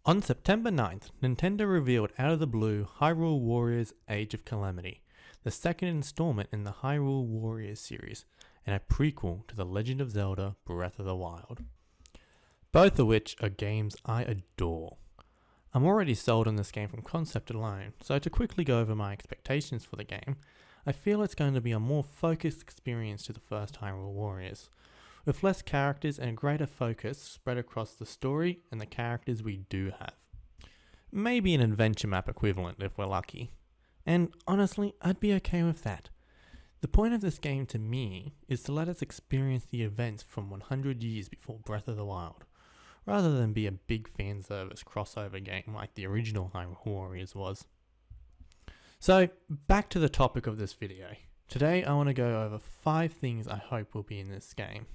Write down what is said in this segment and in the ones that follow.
On September 9th, Nintendo revealed out of the blue Hyrule Warriors Age of Calamity, the second installment in the Hyrule Warriors series, and a prequel to The Legend of Zelda Breath of the Wild. Both of which are games I adore. I'm already sold on this game from concept alone, so to quickly go over my expectations for the game, I feel it's going to be a more focused experience to the first Hyrule Warriors, with less characters and a greater focus spread across the story and the characters we do have. Maybe an adventure map equivalent if we're lucky. And honestly, I'd be okay with that. The point of this game to me is to let us experience the events from 100 years before Breath of the Wild, rather than be a big fan service crossover game like the original Hyrule Warriors was. So, back to the topic of this video. Today I want to go over 5 things I hope will be in this game.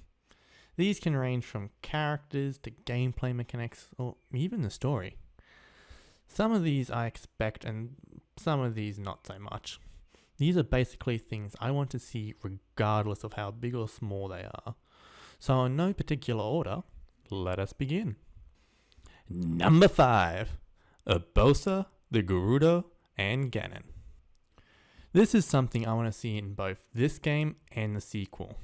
These can range from characters to gameplay mechanics or even the story. Some of these I expect and some of these not so much. These are basically things I want to see regardless of how big or small they are. So in no particular order, let us begin. Number 5. Urbosa, the Gerudo, and Ganon. This is something I want to see in both this game and the sequel.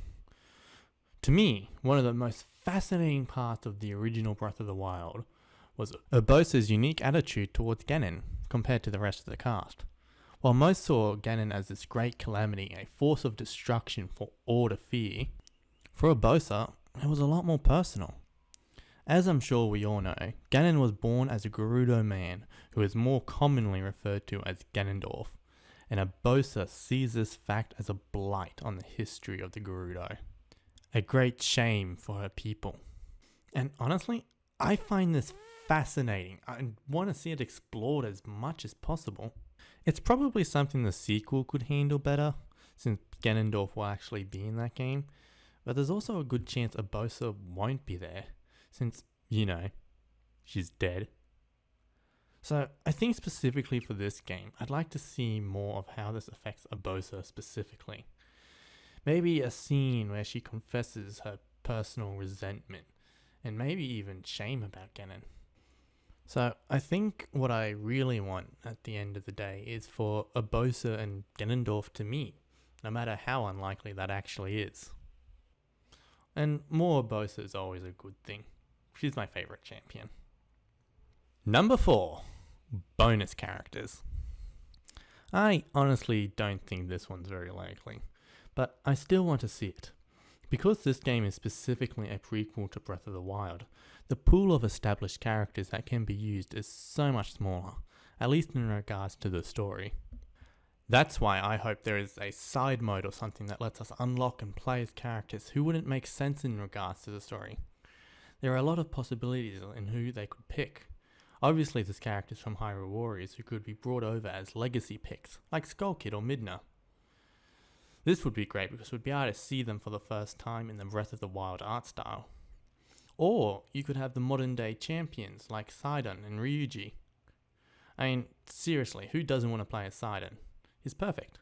To me, one of the most fascinating parts of the original Breath of the Wild was Urbosa's unique attitude towards Ganon compared to the rest of the cast. While most saw Ganon as this great calamity, a force of destruction for all to fear, for Urbosa, it was a lot more personal. As I'm sure we all know, Ganon was born as a Gerudo man who is more commonly referred to as Ganondorf, and Urbosa sees this fact as a blight on the history of the Gerudo. A great shame for her people. And honestly, I find this fascinating. I want to see it explored as much as possible. It's probably something the sequel could handle better, since Ganondorf will actually be in that game, but there's also a good chance Urbosa won't be there, since, she's dead. So I think specifically for this game, I'd like to see more of how this affects Urbosa specifically. Maybe a scene where she confesses her personal resentment, and maybe even shame about Ganon. So I think what I really want at the end of the day is for Urbosa and Ganondorf to meet, no matter how unlikely that actually is. And more Urbosa is always a good thing. She's my favourite champion. Number 4. Bonus characters. I honestly don't think this one's very likely, but I still want to see it. Because this game is specifically a prequel to Breath of the Wild, the pool of established characters that can be used is so much smaller, at least in regards to the story. That's why I hope there is a side mode or something that lets us unlock and play as characters who wouldn't make sense in regards to the story. There are a lot of possibilities in who they could pick. Obviously there's characters from Hyrule Warriors who could be brought over as legacy picks, like Skull Kid or Midna. This would be great because we'd be able to see them for the first time in the Breath of the Wild art style. Or you could have the modern day champions like Sidon and Ryuji. I mean, seriously, who doesn't want to play as Sidon? He's perfect.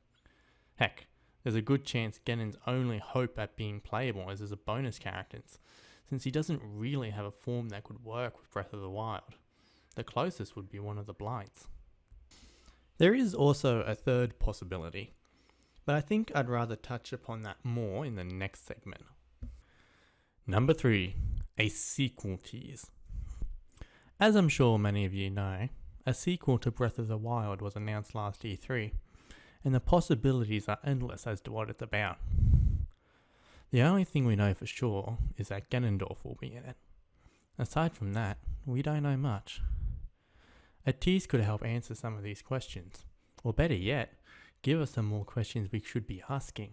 Heck, there's a good chance Ganon's only hope at being playable is as a bonus character, since he doesn't really have a form that could work with Breath of the Wild. The closest would be one of the Blights. There is also a third possibility, but I think I'd rather touch upon that more in the next segment. Number 3. A sequel tease. As I'm sure many of you know, a sequel to Breath of the Wild was announced last E3, and the possibilities are endless as to what it's about. The only thing we know for sure is that Ganondorf will be in it. Aside from that, we don't know much. A tease could help answer some of these questions, or better yet, give us some more questions we should be asking.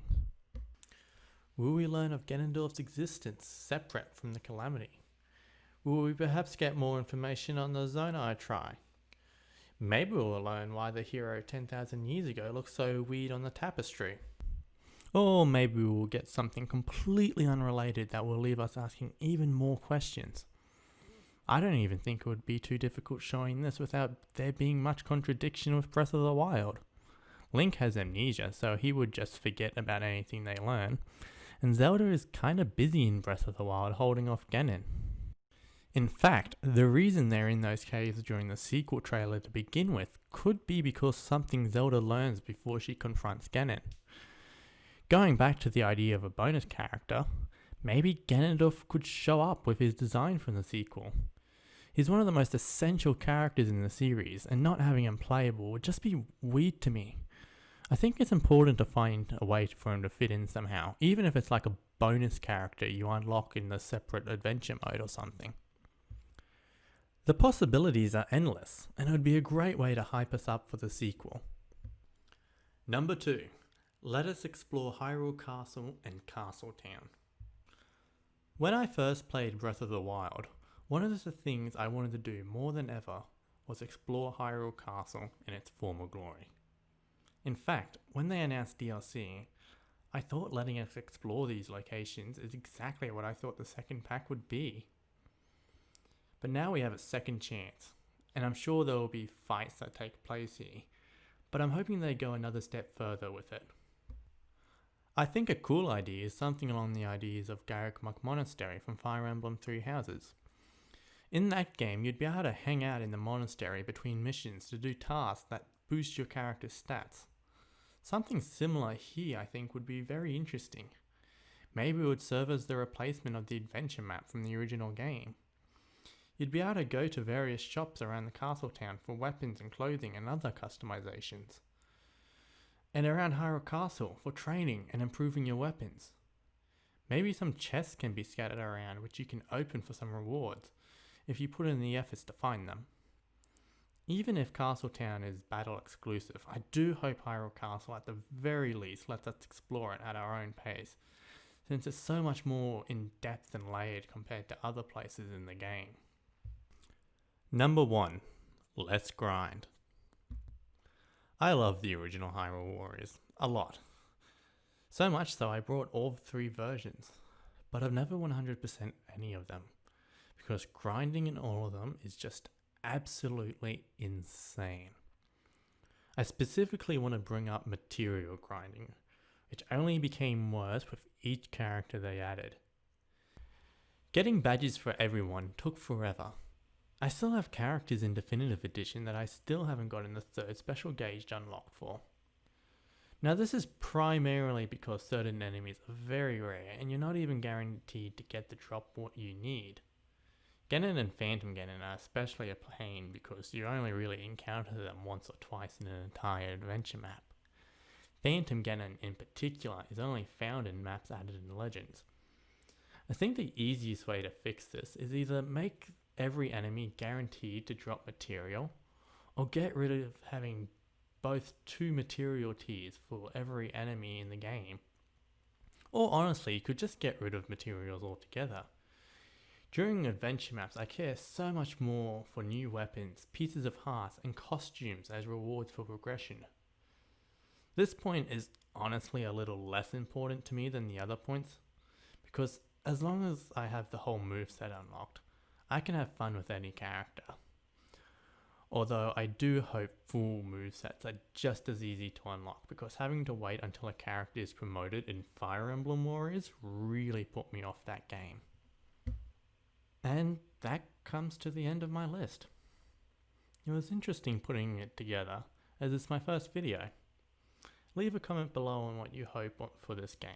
Will we learn of Ganondorf's existence separate from the Calamity? Will we perhaps get more information on the Zonai Tri? Maybe we'll learn why the hero 10,000 years ago looked so weird on the tapestry. Or maybe we'll get something completely unrelated that will leave us asking even more questions. I don't even think it would be too difficult showing this without there being much contradiction with Breath of the Wild. Link has amnesia, so he would just forget about anything they learn, and Zelda is kinda busy in Breath of the Wild holding off Ganon. In fact, the reason they're in those caves during the sequel trailer to begin with could be because something Zelda learns before she confronts Ganon. Going back to the idea of a bonus character, maybe Ganondorf could show up with his design from the sequel. He's one of the most essential characters in the series, and not having him playable would just be weird to me. I think it's important to find a way for him to fit in somehow, even if it's like a bonus character you unlock in the separate adventure mode or something. The possibilities are endless, and it would be a great way to hype us up for the sequel. Number 2. Let us explore Hyrule Castle and Castle Town. When I first played Breath of the Wild, one of the things I wanted to do more than ever was explore Hyrule Castle in its former glory. In fact, when they announced DLC, I thought letting us explore these locations is exactly what I thought the second pack would be. But now we have a second chance, and I'm sure there will be fights that take place here, but I'm hoping they go another step further with it. I think a cool idea is something along the ideas of Garreg Monastery from Fire Emblem Three Houses. In that game, you'd be able to hang out in the monastery between missions to do tasks that boost your character's stats. Something similar here I think would be very interesting. Maybe it would serve as the replacement of the adventure map from the original game. You'd be able to go to various shops around the castle town for weapons and clothing and other customizations. And around Hyrule Castle for training and improving your weapons. Maybe some chests can be scattered around which you can open for some rewards if you put in the efforts to find them. Even if Castle Town is battle exclusive, I do hope Hyrule Castle at the very least lets us explore it at our own pace, since it's so much more in depth and layered compared to other places in the game. Number 1. Let's grind. I love the original Hyrule Warriors a lot. So much so I brought all 3 versions, but I've never 100% any of them, because grinding in all of them is just absolutely insane. I specifically want to bring up material grinding, which only became worse with each character they added. Getting badges for everyone took forever. I still have characters in Definitive Edition that I still haven't gotten the 3rd special gauge unlocked for. Now this is primarily because certain enemies are very rare and you're not even guaranteed to get the drop what you need. Ganon and Phantom Ganon are especially a pain because you only really encounter them once or twice in an entire adventure map. Phantom Ganon in particular is only found in maps added in Legends. I think the easiest way to fix this is either make every enemy guaranteed to drop material, or get rid of having both 2 material tiers for every enemy in the game. Or honestly, you could just get rid of materials altogether. During adventure maps, I care so much more for new weapons, pieces of hearts, and costumes as rewards for progression. This point is honestly a little less important to me than the other points, because as long as I have the whole moveset unlocked, I can have fun with any character. Although I do hope full movesets are just as easy to unlock, because having to wait until a character is promoted in Fire Emblem Warriors really put me off that game. And that comes to the end of my list. It was interesting putting it together, as it's my first video. Leave a comment below on what you hope for this game.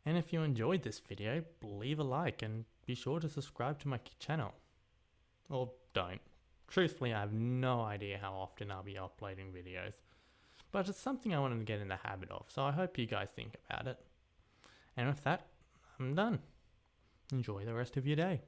And if you enjoyed this video, leave a like and be sure to subscribe to my channel. Or don't. Truthfully, I have no idea how often I'll be uploading videos. But it's something I wanted to get in the habit of, so I hope you guys think about it. And with that, I'm done. Enjoy the rest of your day.